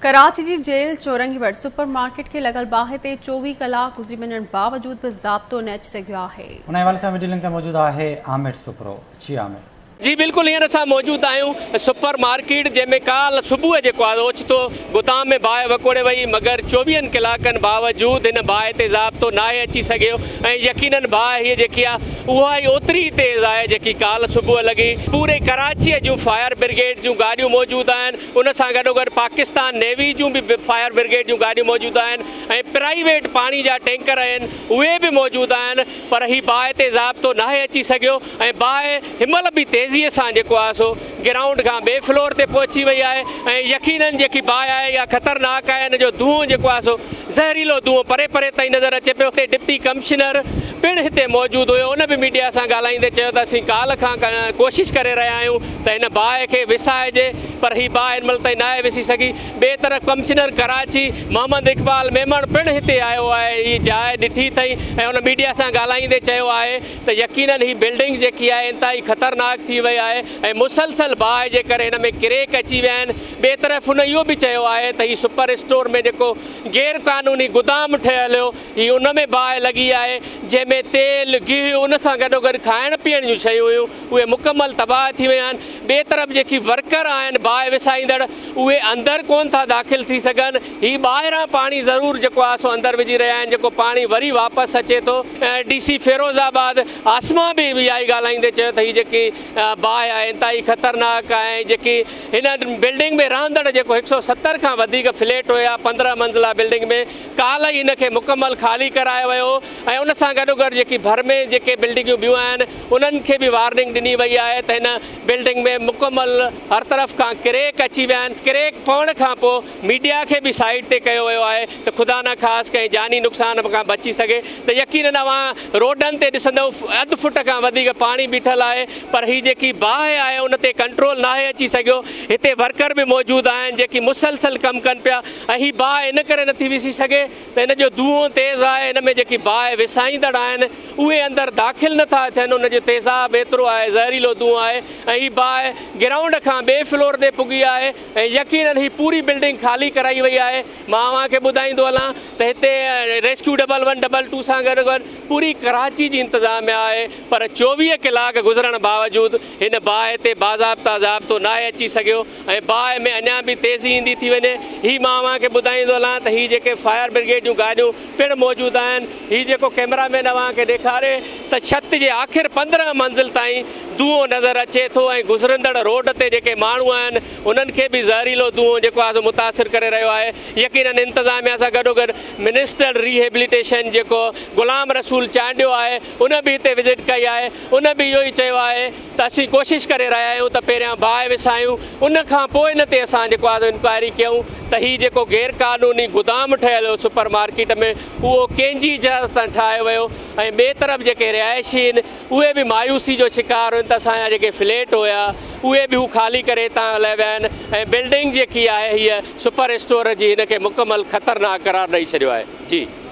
कराची जी jail चौरंगी वटि super market के लगल बाहि ते 24 कलाक गुज़री वञण बावजूद बि ज़ाब्तो न अची सघियो आहे। उन हवाले सां वीडियो लिंक ते मौजूदु आहे आमिर सुपरो। जी आमिर। जी बिल्कुल, हींअर असां मौजूदु आहियूं सुपर मार्केट जंहिंमें काल्ह सुबुह जेको आहे ओचितो गोदाम में बाहि वकोड़े वई, मगर 24 कलाकनि बावजूद हिन बाहि ते ज़ाब्तो नाहे अची सघियो ऐं यकीनन बाहि हीअ जेकी आहे उहा ई ओतिरी तेज़ आहे जेकी काल्ह सुबुह लॻी। पूरे कराचीअ जूं फायर ब्रिगेड जूं गाॾियूं मौजूदु आहिनि, उन सां गॾोगॾु पाकिस्तान नेवी जूं बि फायर ब्रिगेड जूं गाॾियूं मौजूदु आहिनि ऐं प्राइवेट पाणी जा टैंकर आहिनि उहे बि मौजूदु आहिनि, पर ही बाहि ते ज़ाब्तो नाहे अची सघियो ऐं बाहि हिनमहिल बि तेज़ीअ सां जेको आहे सो ग्राउंड खां ॿिए फ्लोर ते पहुची वई आहे ऐं यकीनन जेकी बाहि आहे इहा ख़तरनाक आहे। हिन जो धुओं जेको आहे सो ज़हरीलो धुओं परे परे ताईं नज़र अचे पियो। हिते डिप्टी कमिश्नर पिणु हिते मौजूदु हुयो, उन बि मीडिया सां ॻाल्हाईंदे चयो त असीं काल्ह खां कोशिशि करे रहिया आहियूं त हिन बाहि खे विसाइजे, पर ही बाहि हिनमहिल ताईं नाहे विसी सघी। ॿिए तरफ़ कमिश्नर कराची मोहम्मद इक़बाल मेमण पिणु हिते आयो आहे, हीअ जाइ ॾिठी अथई ऐं उन मीडिया सां ॻाल्हाईंदे चयो आहे त यकीनन ही बिल्डिंग जेकी आहे इंतिहाई ख़तरनाक थी वई आहे ऐं मुसलसल बाहि जे करे हिन में क्रेक अची विया आहिनि। ॿिए तरफ़ हुन इहो बि चयो आहे त हीअ सुपर स्टोर में जेको गैर क़ानूनी गोदाम ठहियलु हुयो हीअ उन में बाहि लॻी आहे, जंहिंमें तेल गिहु उन सां गॾोगॾु खाइण पीअण जूं शयूं हुयूं उहे मुकमल तबाह थी विया आहिनि। ॿिए तरफ़ जेकी वर्कर आहिनि बाहि विसाईंदड़ उहे अंदरि कोन था दाख़िल थी सघनि, हीअ ॿाहिरां पाणी ज़रूरु जेको आहे सो अंदरि विझी रहिया आहिनि, जेको पाणी वरी वापसि अचे थो। DC फिरोज़ाबाद आसमा बि इहा ई ॻाल्हाईंदे चयो त हीअ जेकी बाहि आहे इंतिहाई ख़तरनाक आहे। जेकी हिन बिल्डिंग में रहंदड़ जेको 170 खां वधीक फ्लैट हुया 15 मंज़िला बिल्डिंग में, काल्ह ई हिनखे मुकमल ख़ाली करायो वियो ऐं उन सां गॾोगॾु जेकी भर में जेके बिल्डिंगूं ॿियूं आहिनि उन्हनि खे बि वार्निंग ॾिनी वई आहे त हिन बिल्डिंग में मुकमल हर तरफ़ खां क्रेक अची विया आहिनि। क्रेक पवण खां पोइ मीडिया खे बि साइड ते कयो वियो आहे त ख़ुदा न ख़ासि कंहिं जानी नुक़सान खां बची सघे त यकीनन अवां रोडनि ते ॾिसंदव अधु फुट खां वधीक पाणी बीठल आहे, पर हीअ जेकी बाहि आहे उन ते कंट्रोल नाहे अची सघियो। हिते वर्कर बि मौजूदु आहिनि जेकी मुसलसल कमु कनि पिया ऐं हीअ बाहि इन करे नथी विसी सघे त हिन जो धुओं तेज़ आहे, हिन में जेकी बाहि विसाईंदड़ आहिनि उहे अंदरि दाख़िल नथा थियनि, उन जो तेज़ाब एतिरो आहे, ज़हरीलो धुओं आहे ऐं हीअ बाहि ग्राउंड खां ॿिए फ्लोर ते पुगी आहे ऐं यकीनन ही पूरी बिल्डिंग ख़ाली कराई वई आहे। मां अव्हांखे ॿुधाईंदो हलां त हिते रेस्क्यू 1122 सां गॾोगॾु पूरी कराची जी इंतिज़ामिया आहे, पर 24 कलाक गुज़रण बावजूदु हिन बाहि ते बाज़ाब्ता ज़ाब्तो नाहे अची सघियो ऐं बाहि में अञा बि तेज़ी ईंदी थी वञे। हीअ मां अव्हांखे ॿुधाईंदो हलां त हीअ जेके फायर ब्रिगेड जूं गाॾियूं पिणु मौजूदु आहिनि। हीअ जेको कैमरामैन अव्हांखे ॾेखारे त छित जे आख़िर 15 मंज़िल ताईं धुओं नज़र अचे थो ऐं गुज़रंदड़ रोड ते जेके माण्हू आहिनि उन्हनि खे बि ज़हरीलो धुओं जेको आहे मुतासिर करे रहियो आहे। यकीनन इंतिज़ामिया सां गॾोगॾु मिनिस्टर रिहेबिलिटेशन जेको ग़ुलाम रसूल चांडियो आहे उन बि हिते विज़िट कई आहे, उन बि इहो ई चयो आहे त असीं कोशिशि करे रहिया आहियूं त पहिरियां बाहि विसायूं, उन खां पोइ इन ते असां जेको आहे इंक्वायरी कयूं त हीअ जेको गैर क़ानूनी गोदाम ठहियलु हो सुपर मार्केट में उहो कंहिंजी इजाज़त सां ठाहियो वियो ऐं ॿिए तरफ़ जेके रिहायशी आहिनि उहे बि मायूसी जो शिकार हुअनि त असांजा जेके फ्लैट हुया उहे बि हू ख़ाली करे हितां हलाए विया आहिनि ऐं बिल्डिंग जेकी आहे हीअ सुपर स्टोर जी हिनखे मुकमल ख़तरनाक करार ॾेई छॾियो आहे। जी